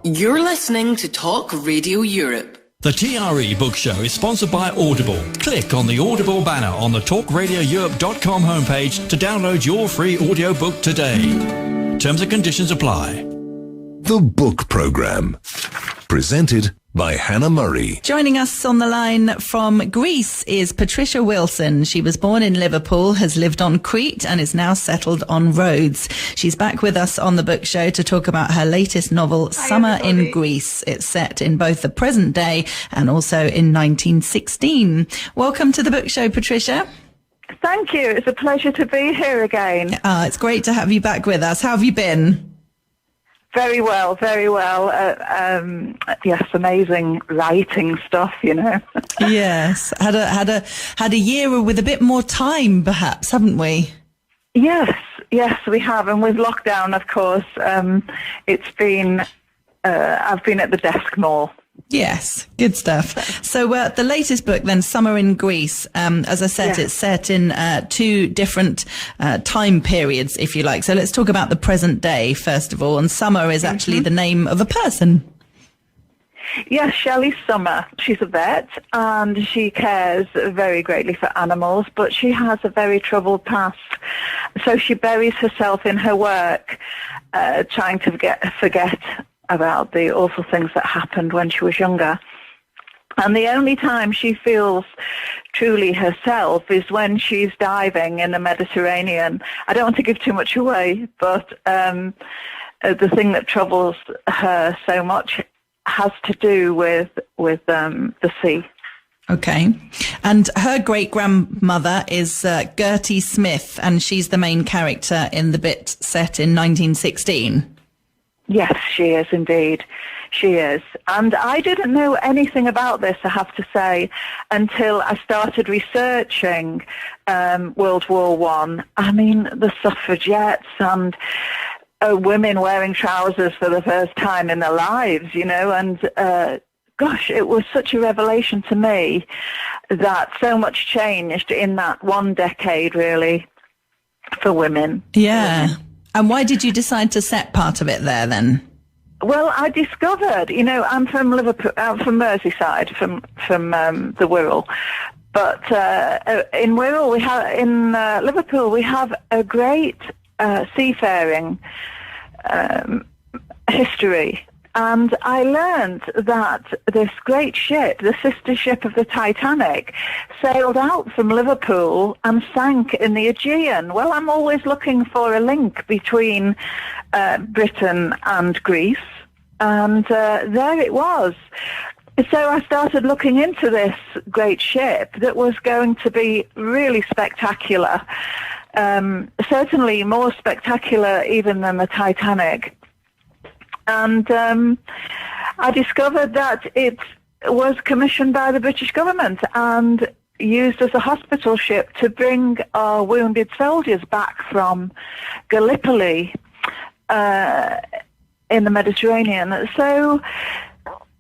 You're listening to Talk Radio Europe. The TRE Book Show is sponsored by Audible. Click on the Audible banner on the talkradioeurope.com homepage to download your free audiobook today. Terms and conditions apply. The Book Programme. Presented by Hannah Murray. Joining us on the line from Greece is Patricia Wilson. She was born in Liverpool, has lived on Crete and is now settled on Rhodes. She's back with us on the book show to talk about her latest novel, Summer in Greece. It's set in both the present day and also in 1916. Welcome to the book show, Patricia. Thank you. It's a pleasure to be here again. It's great to have you back with us. How have you been? Very well, very well. Yes, amazing writing stuff, you know. Yes, had a year with a bit more time, perhaps, haven't we? Yes, we have. And with lockdown, of course, it's been. I've been at the desk more. Yes, good stuff. So the latest book then, Summer in Greece, as I said, It's set in two different time periods, if you like. So let's talk about the present day, first of all. And Summer is actually the name of a person. Yes, Shelly Summer. She's a vet and she cares very greatly for animals, but she has a very troubled past. So she buries herself in her work, trying to forget about the awful things that happened when she was younger. And the only time she feels truly herself is when she's diving in the Mediterranean. I don't want to give too much away, but the thing that troubles her so much has to do with the sea. Okay. And her great-grandmother is Gerty Smith, and she's the main character in the bit set in 1916. Yes, she is indeed. She is. And I didn't know anything about this, I have to say, until I started researching World War I. I mean, the suffragettes and women wearing trousers for the first time in their lives, you know, and gosh, it was such a revelation to me that so much changed in that one decade, really, for women. Yeah. And why did you decide to set part of it there then? Well, I discovered, you know, I'm from Liverpool, I'm from Merseyside, from the Wirral. But in Wirral, in Liverpool, we have a great seafaring history. And I learned that this great ship, the sister ship of the Titanic, sailed out from Liverpool and sank in the Aegean. Well, I'm always looking for a link between Britain and Greece, and there it was. So I started looking into this great ship that was going to be really spectacular, certainly more spectacular even than the Titanic. And I discovered that it was commissioned by the British government and used as a hospital ship to bring our wounded soldiers back from Gallipoli in the Mediterranean. So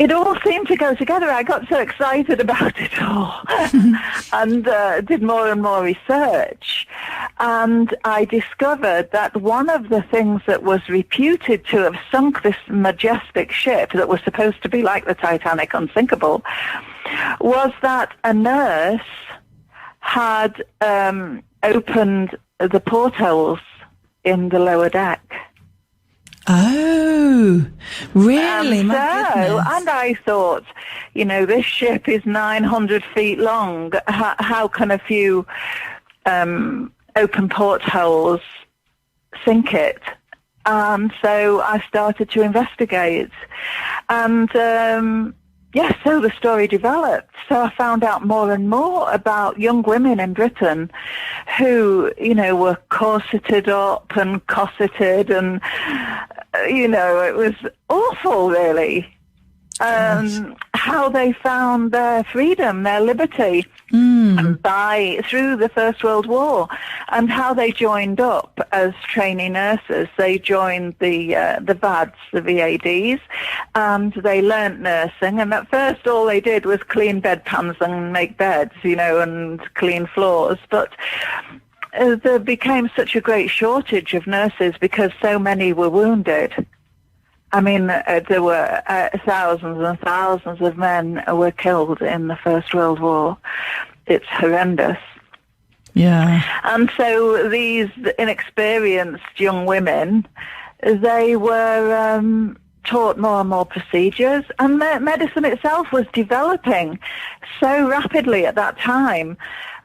it all seemed to go together. I got so excited about it all and did more and more research. And I discovered that one of the things that was reputed to have sunk this majestic ship that was supposed to be like the Titanic, unsinkable, was that a nurse had opened the portholes in the lower deck. Oh, really? My goodness. And I thought, you know, this ship is 900 feet long. How can a few open portholes sink it? And so I started to investigate. And yes, so the story developed. So I found out more and more about young women in Britain who, you know, were corseted up and cosseted and, you know, it was awful, really. How they found their freedom, their liberty through the First World War, and how they joined up as trainee nurses. They joined the VADs, the VADs, and they learnt nursing. And at first, all they did was clean bedpans and make beds, you know, and clean floors. But there became such a great shortage of nurses because so many were wounded. I mean, there were thousands and thousands of men were killed in the First World War. It's horrendous. Yeah. And so these inexperienced young women, they were taught more and more procedures, and medicine itself was developing so rapidly at that time.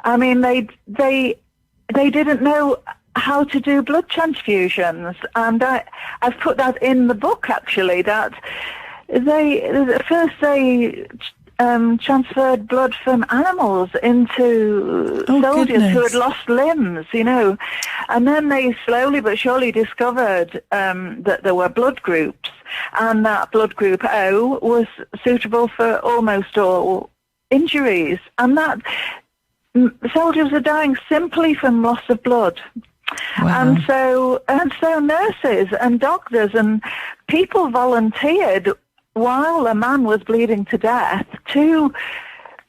I mean, they didn't know how to do blood transfusions, and I've put that in the book, actually, that they transferred blood from animals into soldiers who had lost limbs, you know, and then they slowly but surely discovered that there were blood groups, and that blood group O was suitable for almost all injuries, and that soldiers are dying simply from loss of blood. Wow. And so nurses and doctors and people volunteered while a man was bleeding to death to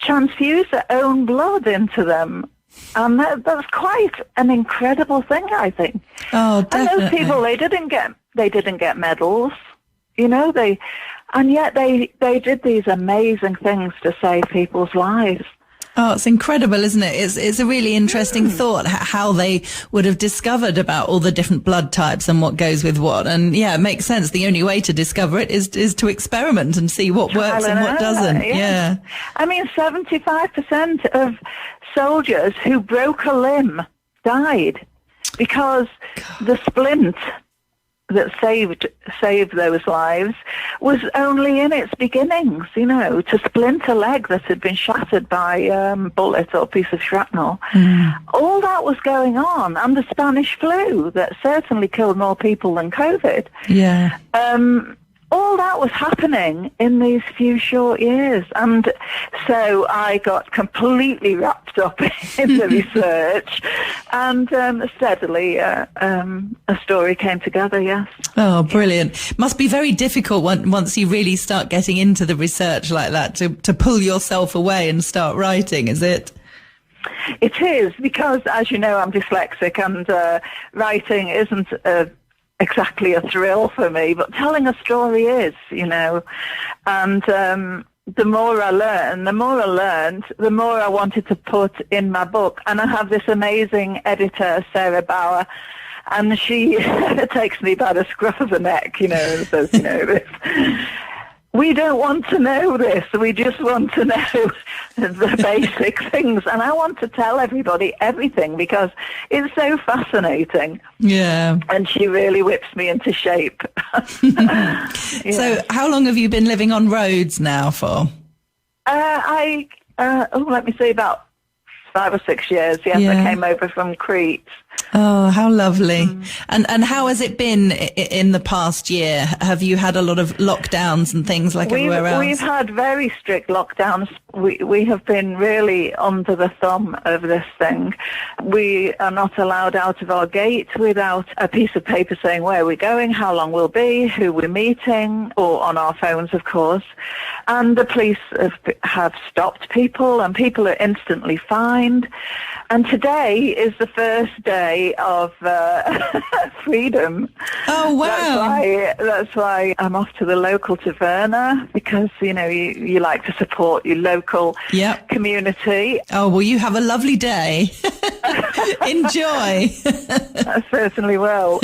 transfuse their own blood into them. And that's quite an incredible thing, I think. Oh, definitely. And those people, they didn't get medals, you know, and yet they did these amazing things to save people's lives. Oh, it's incredible, isn't it? It's a really interesting thought, how they would have discovered about all the different blood types and what goes with what. And yeah, it makes sense. The only way to discover it is to experiment and see what works and what doesn't. Yeah. I mean, 75% of soldiers who broke a limb died because the splint that saved those lives was only in its beginnings, you know, to splint a leg that had been shattered by bullet or piece of shrapnel. All that was going on, and the Spanish flu that certainly killed more people than COVID. Yeah. All that was happening in these few short years. And so I got completely wrapped up in the research, and steadily a story came together, yes. Oh, brilliant. Must be very difficult once you really start getting into the research like that to pull yourself away and start writing, is it? It is, because, as you know, I'm dyslexic, and writing isn't exactly a thrill for me, but telling a story is, you know. And the more I learned, the more I wanted to put in my book. And I have this amazing editor, Sarah Bauer, and she takes me by the scruff of the neck, you know, and says, you know, we don't want to know this. We just want to know the basic things. And I want to tell everybody everything because it's so fascinating. Yeah. And she really whips me into shape. Yeah. So how long have you been living on Rhodes now for? Let me see, about 5 or 6 years. Yes, yeah. I came over from Crete. Oh, how lovely. And how has it been in the past year? Have you had a lot of lockdowns and things like everywhere else? We've had very strict lockdowns. We have been really under the thumb of this thing. We are not allowed out of our gate without a piece of paper saying where we're going, how long we'll be, who we're meeting, or on our phones, of course. And the police have stopped people, and people are instantly fined. And today is the first day of freedom. Oh, wow. That's why I'm off to the local taverna, because, you know, you like to support your local community. Oh, well, you have a lovely day. Enjoy. I certainly will.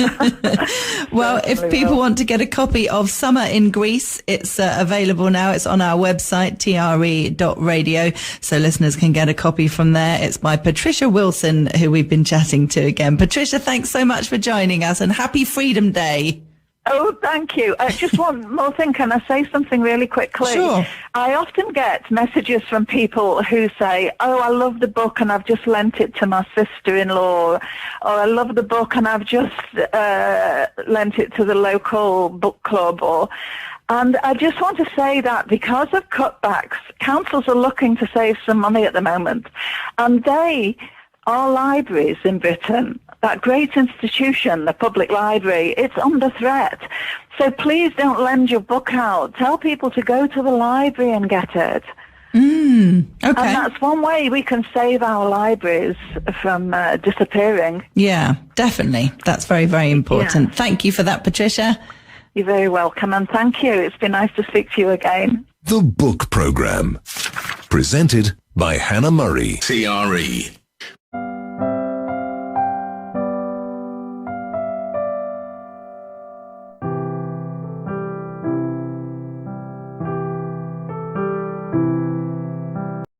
Well, if people want to get a copy of Summer in Greece, it's available now. It's on our website, tre.radio, so listeners can get a copy from there. It's by Patricia Wilson, who we've been chatting to again. Patricia, thanks so much for joining us, and happy Freedom Day. Oh, thank you. Just one more thing. Can I say something really quickly? Sure. I often get messages from people who say, oh, I love the book and I've just lent it to my sister-in-law, or I love the book and I've just lent it to the local book club, and I just want to say that because of cutbacks, councils are looking to save some money at the moment, and our libraries in Britain, that great institution, the public library, it's under threat. So please don't lend your book out. Tell people to go to the library and get it. Okay. And that's one way we can save our libraries from disappearing. Yeah, definitely. That's very, very important. Yeah. Thank you for that, Patricia. You're very welcome, and thank you. It's been nice to speak to you again. The Book Programme. Presented by Hannah Murray. TRE